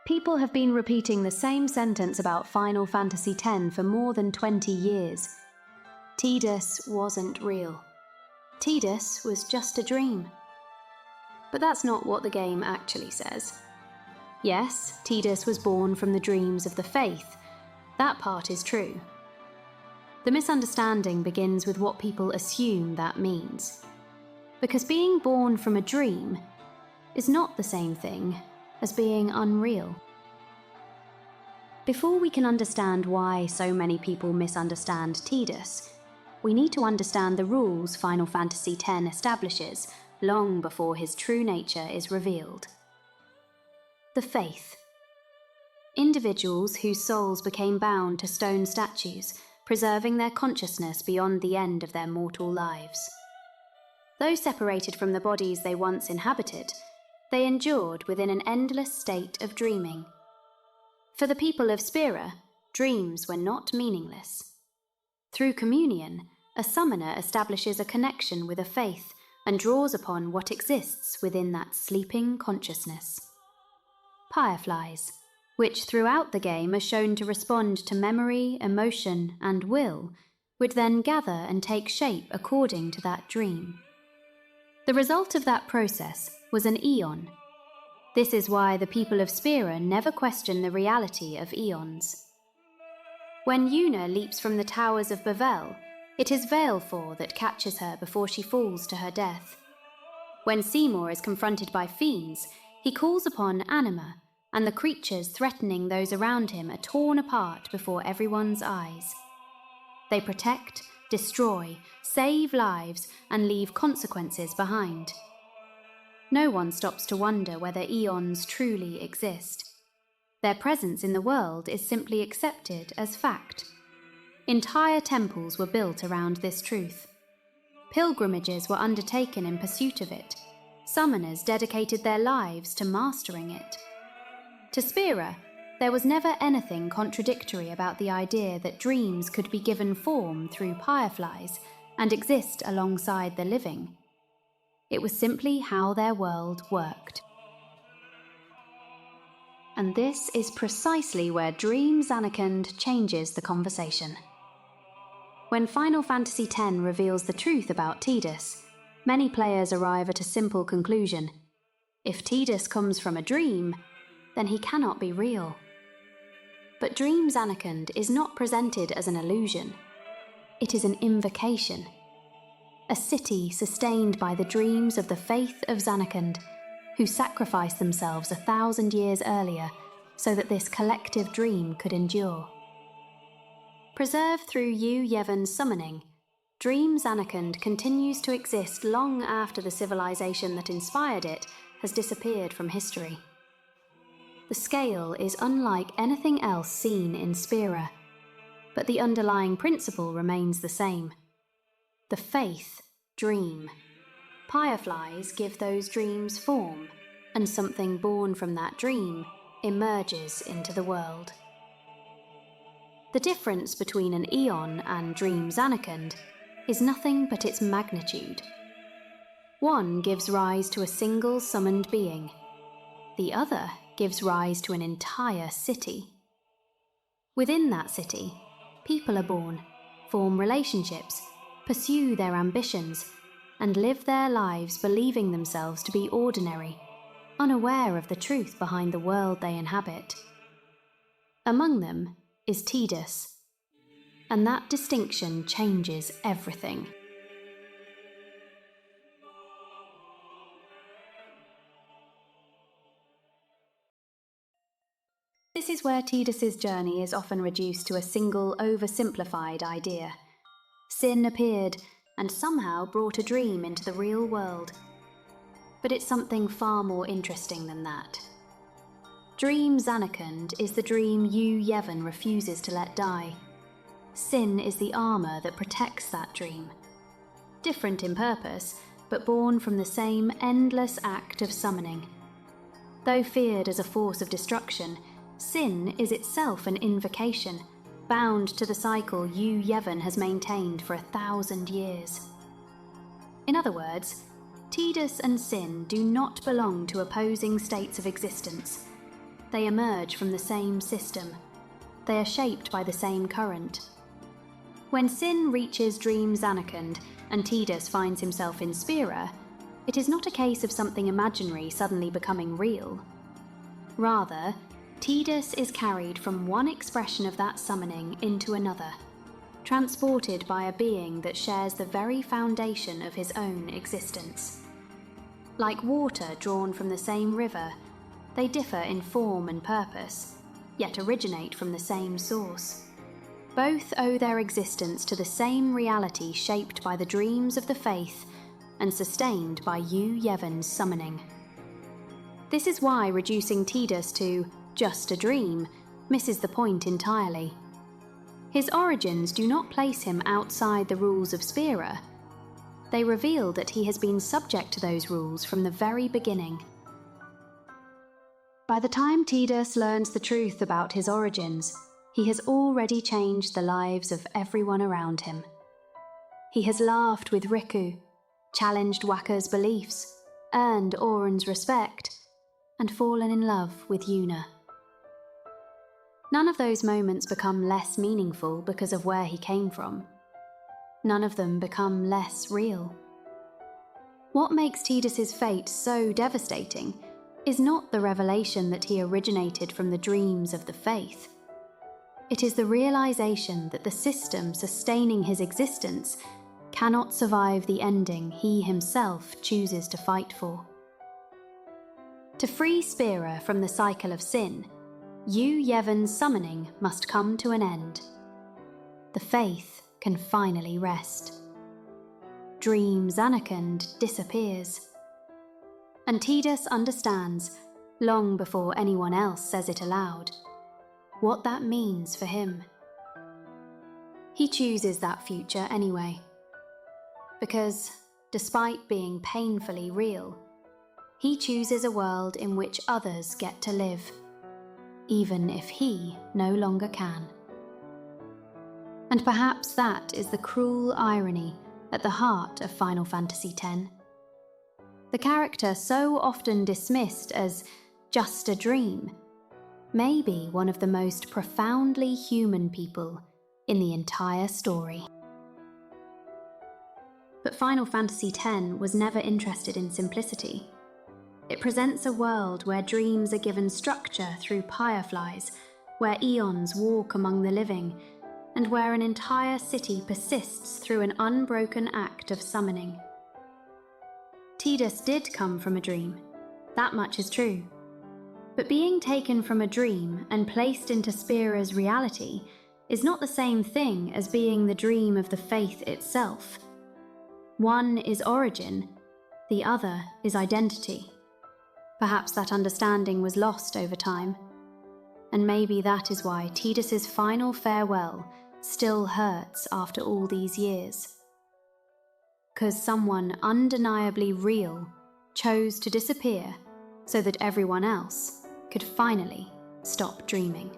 People have been repeating the same sentence about Final Fantasy X for more than 20 years. Tidus wasn't real. Tidus was just a dream. But that's not what the game actually says. Yes, Tidus was born from the dreams of the Fayth. That part is true. The misunderstanding begins with what people assume that means. Because being born from a dream is not the same thing as being unreal. Before we can understand why so many people misunderstand Tidus, we need to understand the rules Final Fantasy X establishes long before his true nature is revealed. The Fayth. Individuals whose souls became bound to stone statues, preserving their consciousness beyond the end of their mortal lives. Though separated from the bodies they once inhabited, they endured within an endless state of dreaming. For the people of Spira, dreams were not meaningless. Through communion, a summoner establishes a connection with a Fayth and draws upon what exists within that sleeping consciousness. Fireflies, which throughout the game are shown to respond to memory, emotion, and will, would then gather and take shape according to that dream. The result of that process was an eon. This is why the people of Spira never question the reality of eons. When Rune leaps from the towers of Bavel, it is Veilfor that catches her before she falls to her death. When Seymour is confronted by fiends, he calls upon Anima, and the creatures threatening those around him are torn apart before everyone's eyes. They protect, destroy, save lives, and leave consequences behind. No one stops to wonder whether eons truly exist. Their presence in the world is simply accepted as fact. Entire temples were built around this truth. Pilgrimages were undertaken in pursuit of it. Summoners dedicated their lives to mastering it. To Spira, there was never anything contradictory about the idea that dreams could be given form through fireflies and exist alongside the living. It was simply how their world worked. And this is precisely where Dream Zanarkand changes the conversation. When Final Fantasy X reveals the truth about Tidus, many players arrive at a simple conclusion. If Tidus comes from a dream, then he cannot be real. But Dream Zanarkand is not presented as an illusion. It is an invocation. A city sustained by the dreams of the Fayth of Zanarkand, who sacrificed themselves 1,000 years earlier so that this collective dream could endure. Preserved through Yu Yevon's summoning, Dream Zanarkand continues to exist long after the civilization that inspired it has disappeared from history. The scale is unlike anything else seen in Spira, but the underlying principle remains the same. The Fayth dream. Fireflies give those dreams form, and something born from that dream emerges into the world. The difference between an eon and Dream Zanarkand is nothing but its magnitude. One gives rise to a single summoned being. The other gives rise to an entire city. Within that city, people are born, form relationships, pursue their ambitions, and live their lives believing themselves to be ordinary, unaware of the truth behind the world they inhabit. Among them is Tidus, and that distinction changes everything. This is where Tidus's journey is often reduced to a single oversimplified idea. Sin appeared and somehow brought a dream into the real world. But it's something far more interesting than that. Dream Zanarkand is the dream Yu Yevon refuses to let die. Sin is the armor that protects that dream. Different in purpose, but born from the same endless act of summoning. Though feared as a force of destruction, sin is itself an invocation, bound to the cycle Yu Yevon has maintained for 1,000 years. In other words, Tidus and sin do not belong to opposing states of existence. They emerge from the same system. They are shaped by the same current. When Sin reaches Dream Zanarkand and Tidus finds himself in Spira, it is not a case of something imaginary suddenly becoming real. Rather, Tidus is carried from one expression of that summoning into another, transported by a being that shares the very foundation of his own existence. Like water drawn from the same river, they differ in form and purpose, yet originate from the same source. Both owe their existence to the same reality shaped by the dreams of the Fayth and sustained by Yu Yevon's summoning. This is why reducing Tidus to just a dream misses the point entirely. His origins do not place him outside the rules of Spira. They reveal that he has been subject to those rules from the very beginning. By the time Tidus learns the truth about his origins, he has already changed the lives of everyone around him. He has laughed with Riku, challenged Wakka's beliefs, earned Auron's respect, and fallen in love with Yuna. None of those moments become less meaningful because of where he came from. None of them become less real. What makes Tidus's fate so devastating is not the revelation that he originated from the dreams of the Fayth. It is the realization that the system sustaining his existence cannot survive the ending he himself chooses to fight for. To free Spira from the cycle of sin, Yu Yevon's summoning must come to an end. The Fayth can finally rest. Dream Zanarkand disappears. And Tidus understands, long before anyone else says it aloud, what that means for him. He chooses that future anyway. Because, despite being painfully real, he chooses a world in which others get to live, even if he no longer can. And perhaps that is the cruel irony at the heart of Final Fantasy X. The character so often dismissed as just a dream may be one of the most profoundly human people in the entire story. But Final Fantasy X was never interested in simplicity. It presents a world where dreams are given structure through fireflies, where eons walk among the living, and where an entire city persists through an unbroken act of summoning. Tidus did come from a dream, that much is true. But being taken from a dream and placed into Spira's reality is not the same thing as being the dream of the Fayth itself. One is origin, the other is identity. Perhaps that understanding was lost over time, and maybe that is why Tidus's final farewell still hurts after all these years. 'Cause someone undeniably real chose to disappear so that everyone else could finally stop dreaming.